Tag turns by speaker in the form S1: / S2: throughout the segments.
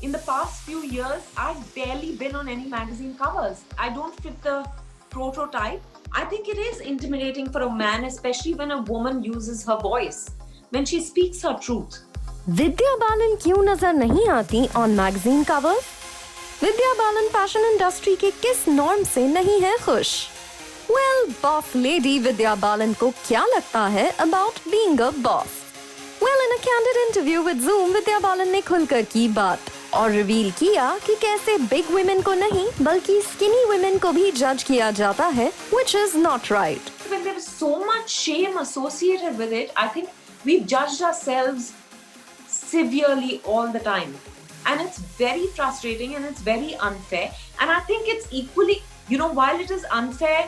S1: in the past few years, I've barely been on any magazine covers. I don't fit the prototype. I think it is intimidating for a man, especially when a woman uses her voice, when she speaks her truth.
S2: Vidya Balan क्यों नजर नहीं आती on magazine cover? Vidya Balan fashion industry के किस norm से नहीं है खुश? Well, boss lady Vidya Balan को क्या लगता है about being a boss? Well, in a candid interview with Zoom, Vidya Balan ने खुलकर की बात और रिवील किया कि कैसे बिग वुमेन को नहीं बल्कि स्किनी वुमेन को भी जज किया जाता है, which is not right.
S1: When there is so much shame associated with it, I think we've judged ourselves severely all the time. And it's very frustrating and it's very unfair. And I think it's equally, while it is unfair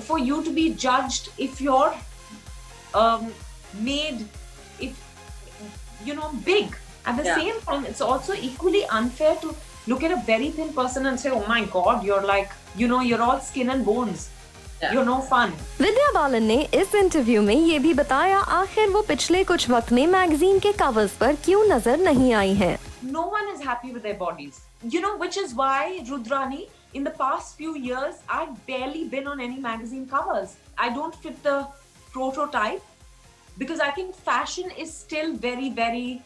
S1: for you to be judged if you're made, big. At the same time, it's also equally unfair to look at a very thin person and say, oh my God, you're like, you're all skin and bones. Yeah. You're no fun.
S2: विद्या बालन ने इस interview में ये भी बताया आखिर वो पिछले कुछ वक्त में मैगजीन के कवर्स पर क्यों नजर नहीं आई हैं.
S1: No one is happy with their bodies. Which is why, Rudrani, in the past few years, I've barely been on any magazine covers. I don't fit the prototype because I think fashion is still very, very,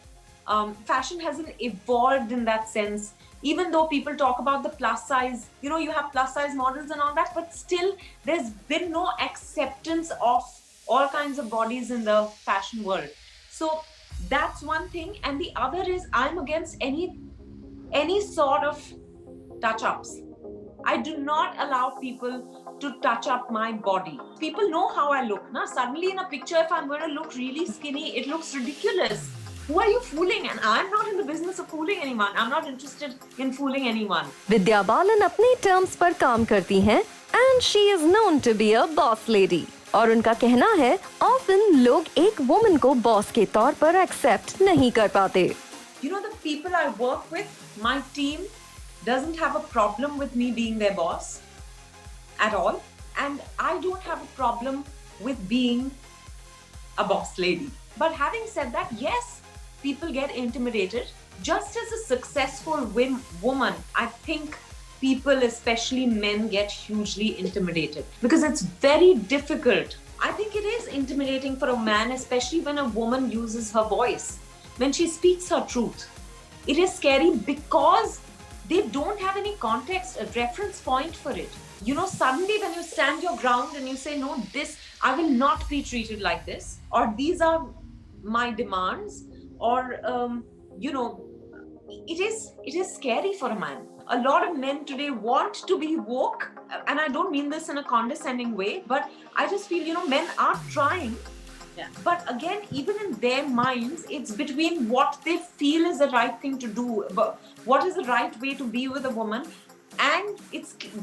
S1: fashion hasn't evolved in that sense. Even though people talk about the plus size, you have plus size models and all that, but still there's been no acceptance of all kinds of bodies in the fashion world. So that's one thing. And the other is I'm against any sort of touch-ups. I do not allow people to touch up my body. People know how I look. Na? Suddenly in a picture, if I'm going to look really skinny, it looks ridiculous. Who are you fooling? And I'm not in the business of fooling anyone. I'm not interested in fooling anyone.
S2: Vidya Balan अपने terms पर काम करती हैं and she is known to be a boss lady. और उनका कहना है often लोग एक woman को boss के तौर पर accept नहीं कर पाते.
S1: The people I work with, my team doesn't have a problem with me being their boss at all. And I don't have a problem with being a boss lady. But having said that, yes, people get intimidated. Just as a successful woman, I think people, especially men, get hugely intimidated because it's very difficult. I think it is intimidating for a man, especially when a woman uses her voice, when she speaks her truth. It is scary because they don't have any context, a reference point for it. Suddenly when you stand your ground and you say, no, I will not be treated like this, or these are my demands, or it is scary for a man. A lot of men today want to be woke, and I don't mean this in a condescending way, but I just feel men are trying. Yeah. But again, even in their minds, it's between what they feel is the right thing to do, but what is the right way to be with a woman, and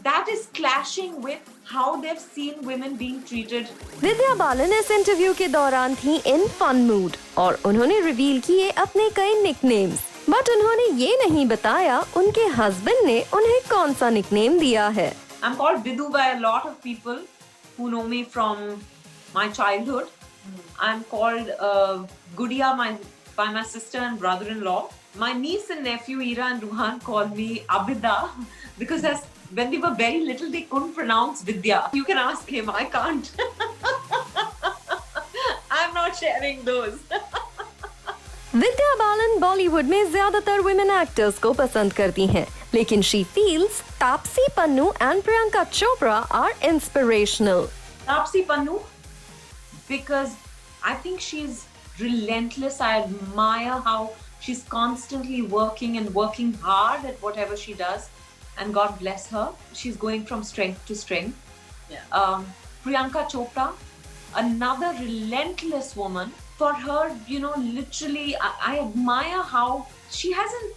S1: that is clashing with how they've seen women being treated.
S2: Vidya Balan इस interview के दौरान थी इन fun mood और उन्होंने reveal किए अपने कई nicknames, but उन्होंने ये नहीं बताया उनके हस्बैंड ने उन्हें कौन सा निकनेम दिया है.
S1: I'm called Vidu by a lot of people who know me from my childhood. I'm called Gudiya by my sister and brother-in-law. My niece and nephew Ira and Ruhan called me Abida because when they were very little, they couldn't pronounce Vidya. You can ask him, I can't. I'm not sharing those.
S2: Vidya Balan Bollywood में ज्यादातर women actors को पसंद करती हैं, लेकिन she feels Taapsee Pannu and Priyanka Chopra are inspirational.
S1: Taapsee Pannu, because I think she's relentless. I admire how she's constantly working and working hard at whatever she does. And God bless her. She's going from strength to strength. Yeah. Priyanka Chopra, another relentless woman. For her, literally, I admire how she hasn't,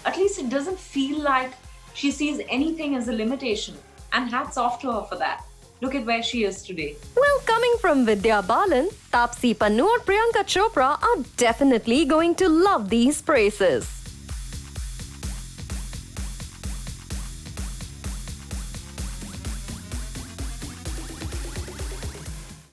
S1: at least it doesn't feel like she sees anything as a limitation. And hats off to her for that. Look at where she is today.
S2: Well, coming from Vidya Balan, Taapsee Pannu और Priyanka Chopra are definitely going to love these praises.